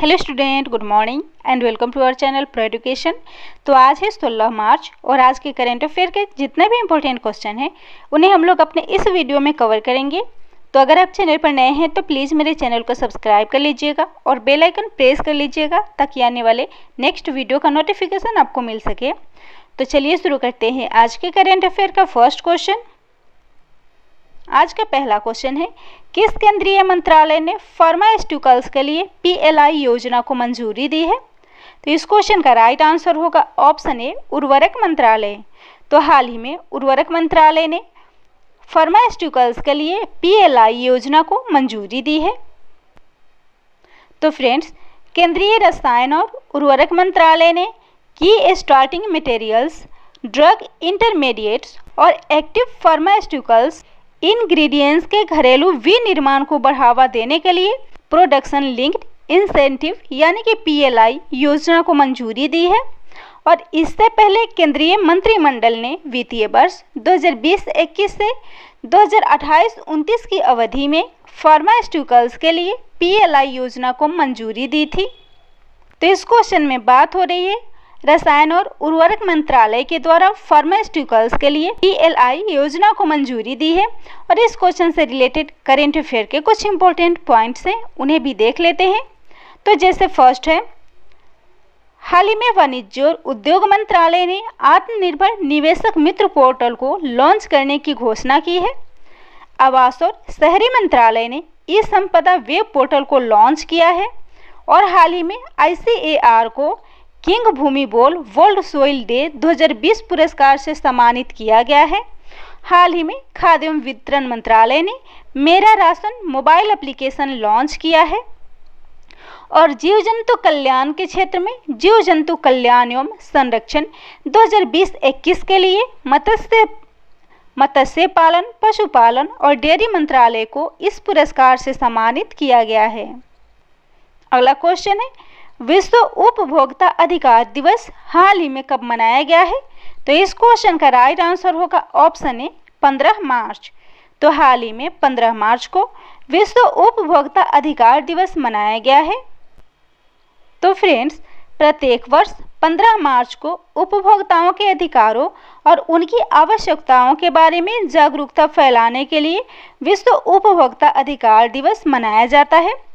Hello student, good morning and welcome to our channel Pro Education. तो आज है 16 मार्च और आज के करंट अफेयर के जितने भी इंपॉर्टेंट क्वेश्चन हैं उन्हें हम लोग अपने इस वीडियो में कवर करेंगे। तो अगर आप चैनल पर नए हैं तो प्लीज़ मेरे चैनल को सब्सक्राइब कर लीजिएगा और बेल आइकन प्रेस कर लीजिएगा ताकि आने वाले नेक्स्ट वीडियो का नोटिफिकेशन आपको मिल सके। तो चलिए शुरू करते हैं आज के करंट अफेयर का फर्स्ट क्वेश्चन। आज का पहला क्वेश्चन है, किस केंद्रीय मंत्रालय ने फार्मास्यूटिकल्स के लिए PLI योजना को मंजूरी दी है? तो इस क्वेश्चन का राइट आंसर होगा ऑप्शन ए, उर्वरक मंत्रालय। तो हाल ही में उर्वरक मंत्रालय ने फार्मास्यूटिकल्स के लिए PLI योजना को मंजूरी दी है। तो फ्रेंड्स, केंद्रीय रसायन और उर्वरक मंत्रालय ने की स्टार्टिंग मटेरियल्स, ड्रग इंटरमीडिएट्स और एक्टिव फार्मास्यूटिकल्स इंग्रेडिएंट्स के घरेलू विनिर्माण को बढ़ावा देने के लिए प्रोडक्शन लिंक्ड इंसेंटिव यानी कि PLI योजना को मंजूरी दी है। और इससे पहले केंद्रीय मंत्रिमंडल ने वित्तीय वर्ष 2020-21 से 2028-29 की अवधि में फार्मास्यूटिकल्स के लिए PLI योजना को मंजूरी दी थी। तो इस क्वेश्चन में बात हो रही है रसायन और उर्वरक मंत्रालय के द्वारा फार्मास्यूटिकल्स के लिए PLI योजना को मंजूरी दी है। और इस क्वेश्चन से रिलेटेड करेंट अफेयर के कुछ इंपॉर्टेंट पॉइंट्स हैं, उन्हें भी देख लेते हैं। तो जैसे फर्स्ट है, हाल ही में वाणिज्य और उद्योग मंत्रालय ने आत्मनिर्भर निवेशक मित्र पोर्टल को लॉन्च करने की घोषणा की है। आवास और शहरी मंत्रालय ने ई संपदा वेब पोर्टल को लॉन्च किया है। और हाल ही में ICAR को किंग भूमि बोल वर्ल्ड सोइल डे 2020 पुरस्कार से सम्मानित किया गया है। हाल ही में खाद्य एवं वितरण मंत्रालय ने मेरा राशन मोबाइल एप्लीकेशन लॉन्च किया है। और जीव जंतु कल्याण के क्षेत्र में जीव जंतु कल्याण एवं संरक्षण 2020-21 के लिए मत्स्य पालन, पशुपालन और डेयरी मंत्रालय को इस पुरस्कार से सम्मानित किया गया है। अगला क्वेश्चन है, विश्व उपभोक्ता अधिकार दिवस हाल ही में कब मनाया गया है? तो इस क्वेश्चन का राइट आंसर होगा ऑप्शन ए, 15 मार्च। तो हाल ही में 15 मार्च को विश्व उपभोक्ता अधिकार दिवस मनाया गया है। तो फ्रेंड्स, प्रत्येक वर्ष 15 मार्च को उपभोक्ताओं के अधिकारों और उनकी आवश्यकताओं के बारे में जागरूकता फैलाने के लिए विश्व उपभोक्ता अधिकार दिवस मनाया जाता है।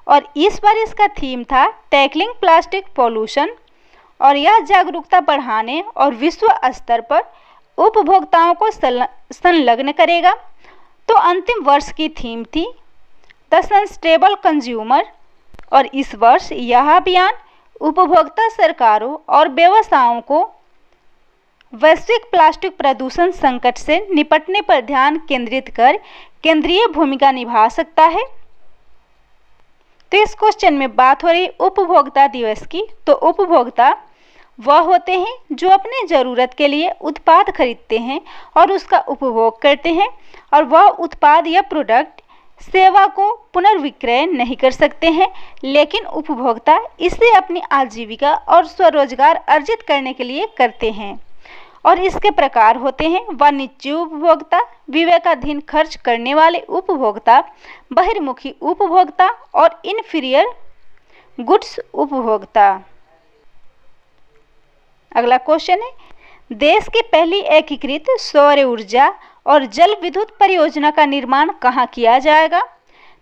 और इस बार इसका थीम था टैकलिंग प्लास्टिक पॉल्यूशन। और यह जागरूकता बढ़ाने और विश्व स्तर पर उपभोक्ताओं को संलग्न करेगा। तो अंतिम वर्ष की थीम थी द सस्टेनेबल कंज्यूमर। और इस वर्ष यह अभियान उपभोक्ता, सरकारों और व्यवसायों को वैश्विक प्लास्टिक प्रदूषण संकट से निपटने पर ध्यान केंद्रित कर केंद्रीय भूमिका निभा सकता है। तो इस क्वेश्चन में बात हो रही उपभोक्ता दिवस की। तो उपभोक्ता वह होते हैं जो अपने ज़रूरत के लिए उत्पाद खरीदते हैं और उसका उपभोग करते हैं, और वह उत्पाद या प्रोडक्ट सेवा को पुनर्विक्रय नहीं कर सकते हैं, लेकिन उपभोक्ता इसे अपनी आजीविका और स्वरोजगार अर्जित करने के लिए करते हैं। और इसके प्रकार होते हैं वाणिज्य उपभोक्ता, विवेकाधीन खर्च करने वाले उपभोक्ता, बहिर्मुखी उपभोक्ता और इन्फीरियर गुड्स उपभोक्ता। अगला क्वेश्चन है, देश की पहली एकीकृत सौर ऊर्जा और जल विद्युत परियोजना का निर्माण कहाँ किया जाएगा?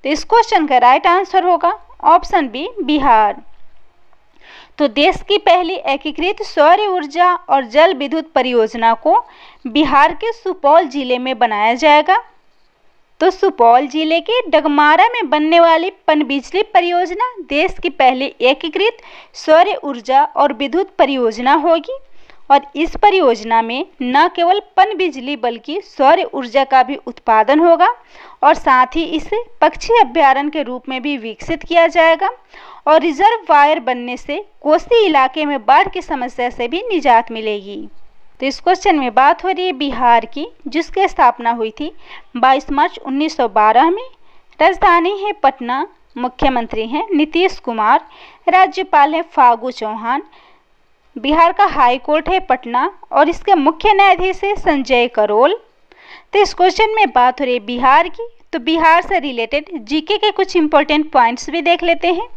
तो इस क्वेश्चन का राइट आंसर होगा ऑप्शन बी, बिहार। तो देश की पहली एकीकृत सौर ऊर्जा और जल विद्युत परियोजना को बिहार के सुपौल जिले में बनाया जाएगा। तो सुपौल जिले के डगमारा में बनने वाली पनबिजली परियोजना देश की पहली एकीकृत सौर ऊर्जा और विद्युत परियोजना होगी। और इस परियोजना में न केवल पनबिजली बल्कि सौर ऊर्जा का भी उत्पादन होगा, और साथ ही इसे पक्षी अभ्यारण्य के रूप में भी विकसित किया जाएगा। और रिजर्वायर बनने से कोसी इलाके में बाढ़ की समस्या से भी निजात मिलेगी। तो इस क्वेश्चन में बात हो रही है बिहार की, जिसकी स्थापना हुई थी 22 मार्च 1912 में। राजधानी है पटना, मुख्यमंत्री हैं नीतीश कुमार, राज्यपाल है फागू चौहान, बिहार का हाई कोर्ट है पटना और इसके मुख्य न्यायाधीश है संजय करोल। तो इस क्वेश्चन में बात हो रही है बिहार की, तो बिहार से रिलेटेड जीके के कुछ इंपॉर्टेंट पॉइंट्स भी देख लेते हैं।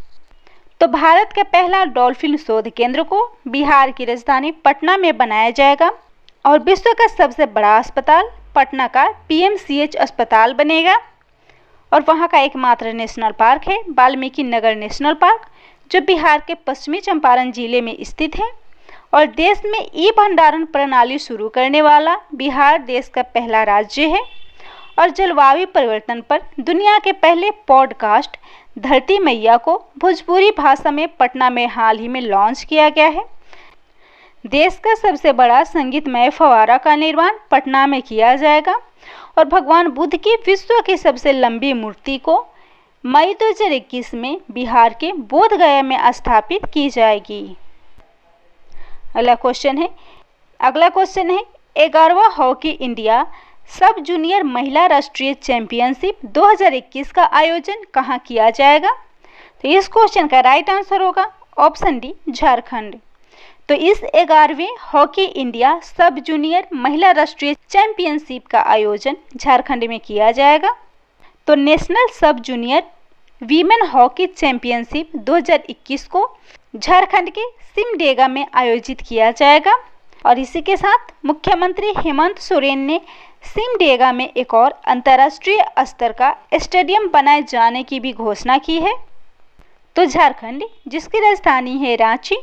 तो भारत का पहला डॉल्फिन शोध केंद्र को बिहार की राजधानी पटना में बनाया जाएगा और विश्व का सबसे बड़ा अस्पताल पटना का पीएमसीएच अस्पताल बनेगा। और वहाँ का एकमात्र नेशनल पार्क है वाल्मीकि नगर नेशनल पार्क, जो बिहार के पश्चिमी चंपारण जिले में स्थित है। और देश में ई भंडारण प्रणाली शुरू करने वाला बिहार देश का पहला राज्य है। और जलवायु परिवर्तन पर दुनिया के पहले पॉडकास्ट धरती मैया को भोजपुरी भाषा में पटना में हाल ही में लॉन्च किया गया है। देश का सबसे बड़ा संगीतमय फव्वारा का निर्माण पटना में किया जाएगा और भगवान बुद्ध की विश्व की सबसे लंबी मूर्ति को मई 2021 में बिहार के बोध गया में स्थापित की जाएगी। अगला क्वेश्चन है 11वां हॉकी इंडिया सब जूनियर महिला राष्ट्रीय चैंपियनशिप 2021 का आयोजन कहाँ किया जाएगा? तो इस क्वेश्चन का राइट आंसर होगा ऑप्शन डी, झारखंड। तो इस 11वें हॉकी इंडिया सब जूनियर महिला राष्ट्रीय चैंपियनशिप का आयोजन झारखंड में किया जाएगा। तो नेशनल सब जूनियर वीमेन हॉकी चैंपियनशिप 2021 को झारखंड के सिमडेगा में आयोजित किया जाएगा। और इसी के साथ मुख्यमंत्री हेमंत सोरेन ने सिमडेगा में एक और अंतर्राष्ट्रीय स्तर का स्टेडियम बनाए जाने की भी घोषणा की है। तो झारखंड, जिसकी राजधानी है रांची,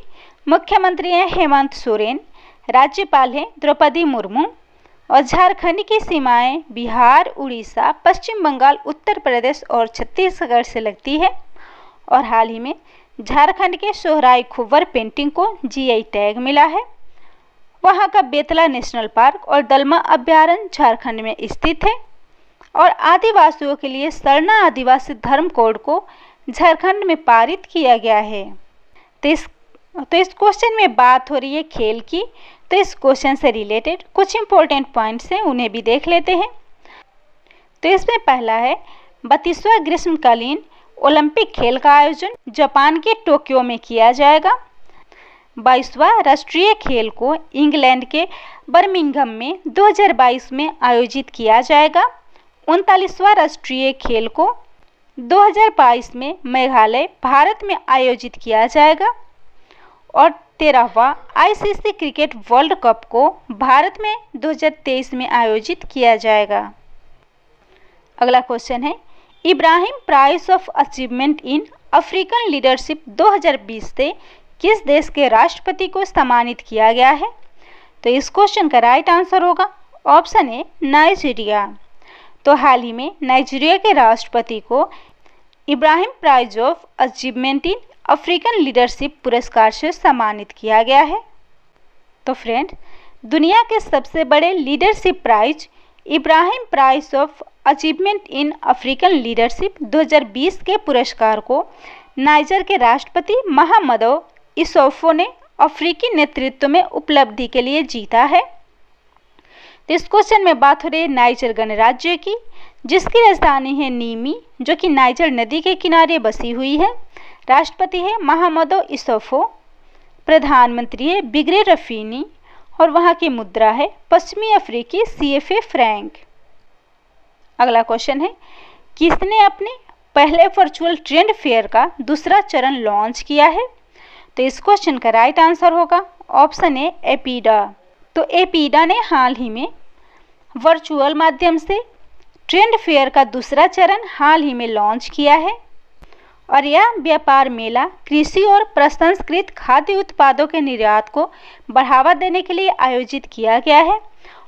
मुख्यमंत्री हैं हेमंत सोरेन, राज्यपाल हैं द्रौपदी मुर्मू और झारखंड की सीमाएं बिहार, उड़ीसा, पश्चिम बंगाल, उत्तर प्रदेश और छत्तीसगढ़ से लगती है। और हाल ही में झारखंड के सोहराई खुव्वर पेंटिंग को जीआई टैग मिला है। वहाँ का बेतला नेशनल पार्क और दलमा अभ्यारण्य झारखंड में स्थित है। और आदिवासियों के लिए सरना आदिवासी धर्म कोड को झारखंड में पारित किया गया है। तो इस क्वेश्चन में बात हो रही है खेल की। तो इस क्वेश्चन से रिलेटेड कुछ इंपॉर्टेंट पॉइंट्स हैं, उन्हें भी देख लेते हैं। तो इसमें पहला है 32वां ग्रीष्मकालीन ओलंपिक खेल का आयोजन जापान के टोक्यो में किया जाएगा। 22वां राष्ट्रीय खेल को इंग्लैंड के बर्मिंघम में 2022 में आयोजित किया जाएगा। 39वां राष्ट्रीय खेल को 2022 में मेघालय, भारत में आयोजित किया जाएगा। और 13वां आईसीसी क्रिकेट वर्ल्ड कप को भारत में 2023 में आयोजित किया जाएगा। अगला क्वेश्चन है Ibrahim prize of achievement in African leadership 2020 से किस देश के राष्ट्रपति को सम्मानित किया गया है? तो इस क्वेश्चन का राइट आंसर होगा ऑप्शन ए, नाइजीरिया। तो हाल ही में नाइजीरिया के राष्ट्रपति को Ibrahim prize of achievement in African leadership पुरस्कार से सम्मानित किया गया है। तो फ्रेंड, दुनिया के सबसे बड़े leadership prize Ibrahim prize of achievement in African leadership 2020 के पुरस्कार को नाइजर के राष्ट्रपति महामदो इसोफो ने अफ्रीकी नेतृत्व में उपलब्धि के लिए जीता है। तो इस क्वेश्चन में बात हो रही है नाइजर गणराज्य की, जिसकी राजधानी है नीमी, जो कि नाइजर नदी के किनारे बसी हुई है। राष्ट्रपति है महामदो इसोफो, प्रधानमंत्री है बिग्रे रफीनी और वहाँ की मुद्रा है पश्चिमी अफ्रीकी CFA फ्रैंक। अगला क्वेश्चन है किसने अपने पहले वर्चुअल ट्रेड फेयर का दूसरा चरण लॉन्च किया है? तो इस क्वेश्चन का राइट आंसर होगा ऑप्शन ए, एपीडा। तो एपीडा ने हाल ही में वर्चुअल माध्यम से ट्रेड फेयर का दूसरा चरण हाल ही में लॉन्च किया है। और यह व्यापार मेला कृषि और प्रसंस्कृत खाद्य उत्पादों के निर्यात को बढ़ावा देने के लिए आयोजित किया गया है।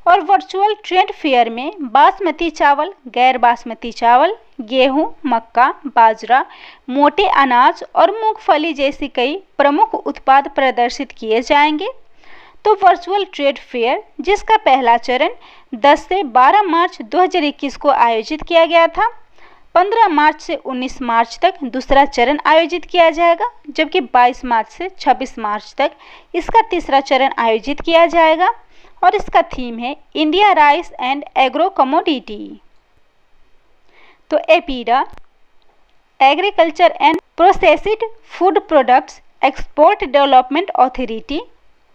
और वर्चुअल ट्रेड फेयर में बासमती चावल, गैर बासमती चावल, गेहूं, मक्का, बाजरा, मोटे अनाज और मूंगफली जैसी कई प्रमुख उत्पाद प्रदर्शित किए जाएंगे। तो वर्चुअल ट्रेड फेयर, जिसका पहला चरण 10 से 12 मार्च 2021 को आयोजित किया गया था, 15 मार्च से 19 मार्च तक दूसरा चरण आयोजित किया जाएगा, जबकि 22 मार्च से 26 मार्च तक इसका तीसरा चरण आयोजित किया जाएगा। और इसका थीम है India rice and agro commodity. तो APEDA agriculture and processed food products export development authority,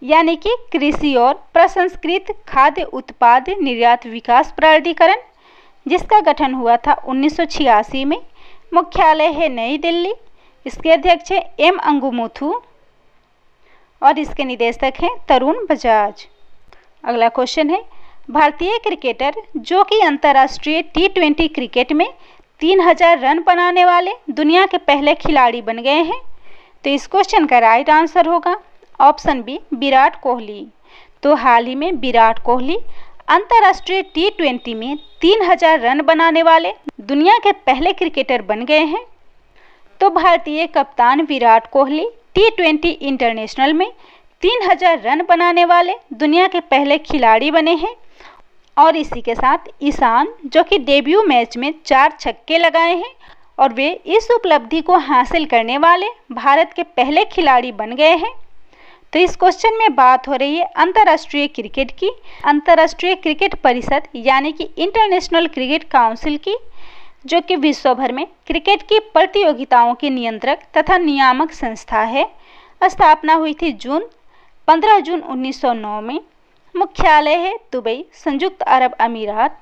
यानी कि कृषि और प्रसंस्कृत खाद्य उत्पाद निर्यात विकास प्राधिकरण, जिसका गठन हुआ था 1986 में। मुख्यालय है नई दिल्ली। इसके अध्यक्ष है एम अंगुमुथु और इसके निदेशक हैं तरुण बजाज। अगला क्वेश्चन है, भारतीय क्रिकेटर जो कि अंतर्राष्ट्रीय T20 क्रिकेट में 3000 रन बनाने वाले दुनिया के पहले खिलाड़ी बन गए हैं। तो इस क्वेश्चन का राइट आंसर होगा ऑप्शन बी, विराट कोहली। तो हाल ही में विराट कोहली अंतर्राष्ट्रीय T20 में 3000 रन बनाने वाले दुनिया के पहले क्रिकेटर बन गए हैं। तो भारतीय कप्तान विराट कोहली T20 इंटरनेशनल में 3000 रन बनाने वाले दुनिया के पहले खिलाड़ी बने हैं। और इसी के साथ ईशान जो कि डेब्यू मैच में 4 छक्के लगाए हैं और वे इस उपलब्धि को हासिल करने वाले भारत के पहले खिलाड़ी बन गए हैं। तो इस क्वेश्चन में बात हो रही है अंतर्राष्ट्रीय क्रिकेट की। अंतर्राष्ट्रीय क्रिकेट परिषद यानी कि इंटरनेशनल क्रिकेट काउंसिल की, जो कि विश्व भर में क्रिकेट की प्रतियोगिताओं की नियंत्रक तथा नियामक संस्था है। स्थापना हुई थी 15 जून 1909 में। मुख्यालय है दुबई, संयुक्त अरब अमीरात।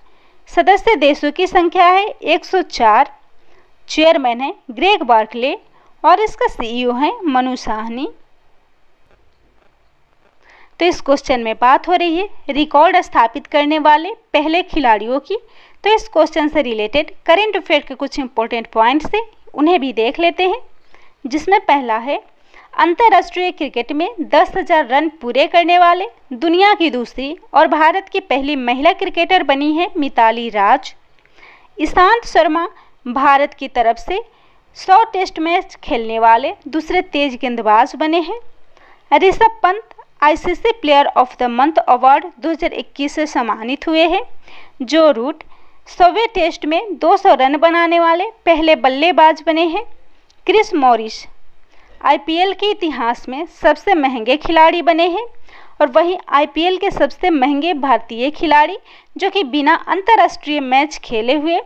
सदस्य देशों की संख्या है 104। चेयरमैन है ग्रेग बार्कले और इसका CEO है मनु साहनी। तो इस क्वेश्चन में बात हो रही है रिकॉर्ड स्थापित करने वाले पहले खिलाड़ियों की। तो इस क्वेश्चन से रिलेटेड करंट अफेयर के कुछ इंपॉर्टेंट पॉइंट्स हैं, उन्हें भी देख लेते हैं। जिसमें पहला है, अंतर्राष्ट्रीय क्रिकेट में 10,000 रन पूरे करने वाले दुनिया की दूसरी और भारत की पहली महिला क्रिकेटर बनी है मिताली राज। ईशांत शर्मा भारत की तरफ से 100 टेस्ट मैच खेलने वाले दूसरे तेज गेंदबाज बने हैं। Rishabh Pant ICC player of the month award 2021 से सम्मानित हुए हैं। जो रूट 100वें टेस्ट में 200 रन बनाने वाले पहले बल्लेबाज बने हैं। क्रिस मॉरिस IPL के इतिहास में सबसे महंगे खिलाड़ी बने हैं और वहीं IPL के सबसे महंगे भारतीय खिलाड़ी जो कि बिना अंतर्राष्ट्रीय मैच खेले हुए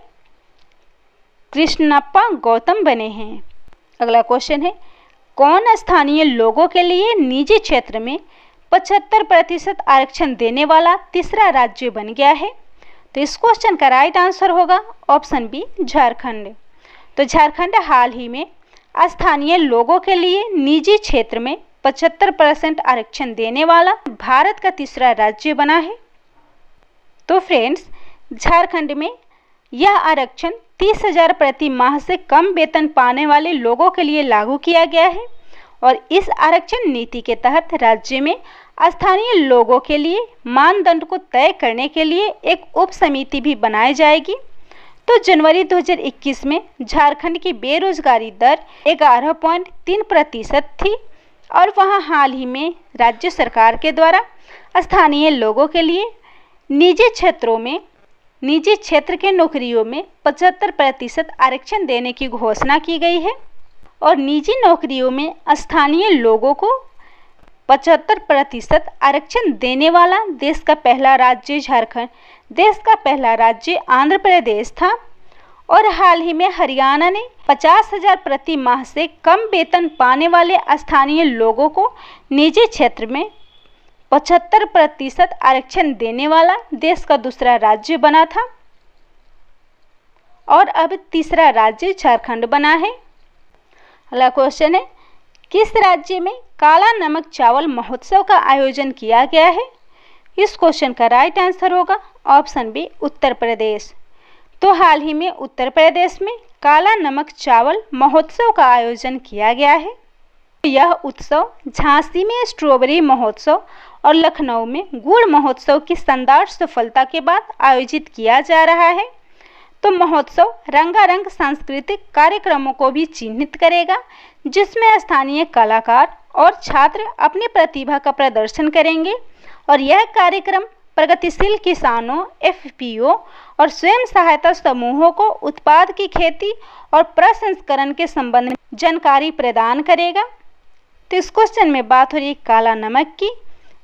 कृष्णप्पा गौतम बने हैं। अगला क्वेश्चन है, कौन स्थानीय लोगों के लिए निजी क्षेत्र में 75% आरक्षण देने वाला तीसरा राज्य बन गया है? तो इस क्वेश्चन का राइट आंसर होगा ऑप्शन बी, झारखंड। तो झारखंड हाल ही में स्थानीय लोगों के लिए निजी क्षेत्र में 75% आरक्षण देने वाला भारत का तीसरा राज्य बना है। तो फ्रेंड्स, झारखंड में यह आरक्षण 30,000 प्रति माह से कम वेतन पाने वाले लोगों के लिए लागू किया गया है और इस आरक्षण नीति के तहत राज्य में स्थानीय लोगों के लिए मानदंड को तय करने के लिए एक उप समिति भी बनाई जाएगी। तो जनवरी 2021 में झारखंड की बेरोजगारी दर 11.3% थी और वहां हाल ही में राज्य सरकार के द्वारा स्थानीय लोगों के लिए निजी क्षेत्र के नौकरियों में 75% आरक्षण देने की घोषणा की गई है और निजी नौकरियों में स्थानीय लोगों को 75% आरक्षण देने वाला देश का पहला राज्य झारखंड, देश का पहला राज्य आंध्र प्रदेश था और हाल ही में हरियाणा ने 50,000 प्रति माह से कम वेतन पाने वाले स्थानीय लोगों को निजी क्षेत्र में 75% आरक्षण देने वाला देश का दूसरा राज्य बना था और अब तीसरा राज्य झारखंड बना है। अगला क्वेश्चन है, किस राज्य में काला नमक चावल महोत्सव का आयोजन किया गया है? इस क्वेश्चन का राइट आंसर होगा ऑप्शन बी, उत्तर प्रदेश। तो हाल ही में उत्तर प्रदेश में काला नमक चावल महोत्सव का आयोजन किया गया है। यह उत्सव झांसी में स्ट्रॉबेरी महोत्सव और लखनऊ में गुड़ महोत्सव की शानदार सफलता के बाद आयोजित किया जा रहा है। तो महोत्सव रंगारंग सांस्कृतिक कार्यक्रमों को भी चिन्हित करेगा, जिसमें स्थानीय कलाकार और छात्र अपनी प्रतिभा का प्रदर्शन करेंगे और यह कार्यक्रम प्रगतिशील किसानों, FPO और स्वयं सहायता समूहों को उत्पाद की खेती और प्रसंस्करण के संबंध में जानकारी प्रदान करेगा। तो इस क्वेश्चन में बात हो रही है काला नमक की।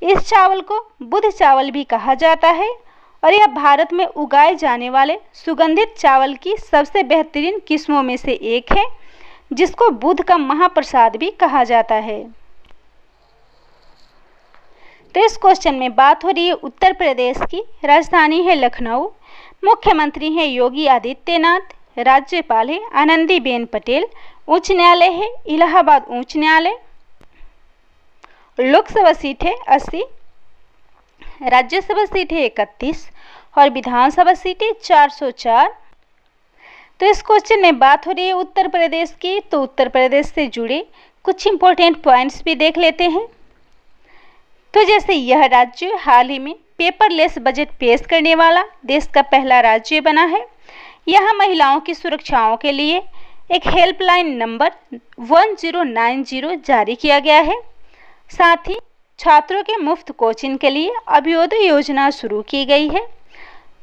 इस चावल को बुध चावल भी कहा जाता है और यह भारत में उगाए जाने वाले सुगंधित चावल की सबसे बेहतरीन किस्मों में से एक है, जिसको बुध का महाप्रसाद भी कहा जाता है। तो इस क्वेश्चन में बात हो रही है उत्तर प्रदेश की। राजधानी है लखनऊ। मुख्यमंत्री हैं योगी आदित्यनाथ, राज्यपाल है आनंदीबेन पटेल, उच्च न्यायालय है इलाहाबाद उच्च न्यायालय। लोकसभा सीट है 80, राज्यसभा सीट है 31 और विधानसभा सीट है 404। तो इस क्वेश्चन में बात हो रही है उत्तर प्रदेश की, तो उत्तर प्रदेश से जुड़े कुछ इंपॉर्टेंट पॉइंट्स भी देख लेते हैं। तो जैसे यह राज्य हाल ही में पेपरलेस बजट पेश करने वाला देश का पहला राज्य बना है। यहाँ महिलाओं की सुरक्षाओं के लिए एक हेल्पलाइन नंबर 1090 जारी किया गया है। साथ ही छात्रों के मुफ्त कोचिंग के लिए अभ्युदय योजना शुरू की गई है।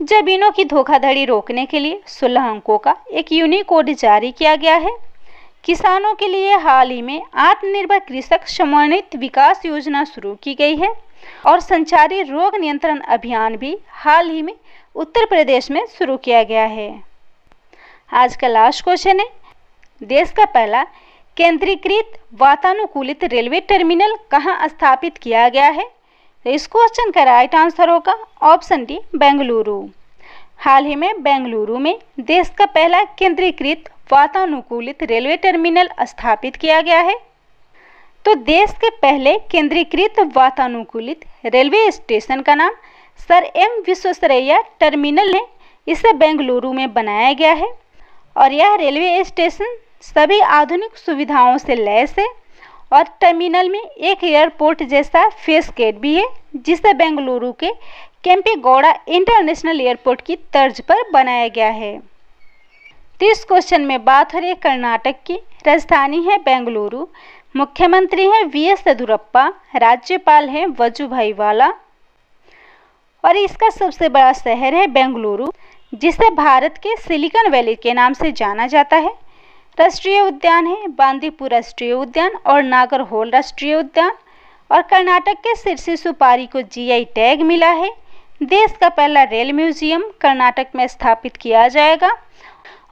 जमीनों की धोखाधड़ी रोकने के लिए 16 अंकों का एक यूनिकोड जारी किया गया है। किसानों के लिए हाल ही में आत्मनिर्भर कृषक समन्वित विकास योजना शुरू की गई है और संचारी रोग नियंत्रण अभियान भी हाल ही में उत्तर प्रदेश में शुरू किया गया है। आज का लास्ट क्वेश्चन है, देश का पहला केंद्रीकृत वातानुकूलित रेलवे टर्मिनल कहाँ स्थापित किया गया है? तो इस क्वेश्चन का राइट आंसर होगा ऑप्शन डी, बेंगलुरु। हाल ही में बेंगलुरु में देश का पहला केंद्रीकृत वातानुकूलित रेलवे टर्मिनल स्थापित किया गया है। तो देश के पहले केंद्रीकृत वातानुकूलित रेलवे स्टेशन का नाम सर एम विश्वेश्वरैया टर्मिनल है। इसे बेंगलुरु में बनाया गया है और यह रेलवे स्टेशन सभी आधुनिक सुविधाओं से लैस है और टर्मिनल में एक एयरपोर्ट जैसा फेस गेट भी है, जिसे बेंगलुरु के केम्पेगौड़ा इंटरनेशनल एयरपोर्ट की तर्ज पर बनाया गया है। तो इस क्वेश्चन में बात हो रही है कर्नाटक की, राजधानी है बेंगलुरु, मुख्यमंत्री हैं वीएस येदियुरप्पा, राज्यपाल हैं वजुभाई वाला और इसका सबसे बड़ा शहर है बेंगलुरु, जिसे भारत के सिलिकॉन वैली के नाम से जाना जाता है। राष्ट्रीय उद्यान है बांदीपुर राष्ट्रीय उद्यान और नागरहोल राष्ट्रीय उद्यान और कर्नाटक के सिरसी सुपारी को जीआई टैग मिला है। देश का पहला रेल म्यूजियम कर्नाटक में स्थापित किया जाएगा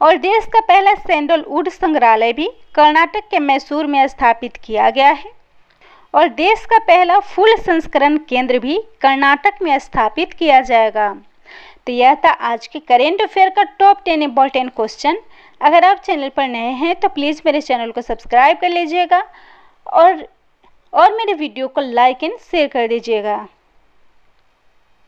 और देश का पहला सैंडलवुड संग्रहालय भी कर्नाटक के मैसूर में स्थापित किया गया है और देश का पहला फूल संस्करण केंद्र भी कर्नाटक में स्थापित किया जाएगा। तो यह था आज के करेंट अफेयर का टॉप 10 इम्पोर्टेंट क्वेश्चन। अगर आप चैनल पर नए हैं तो प्लीज़ मेरे चैनल को सब्सक्राइब कर लीजिएगा और मेरे वीडियो को लाइक एंड शेयर कर दीजिएगा।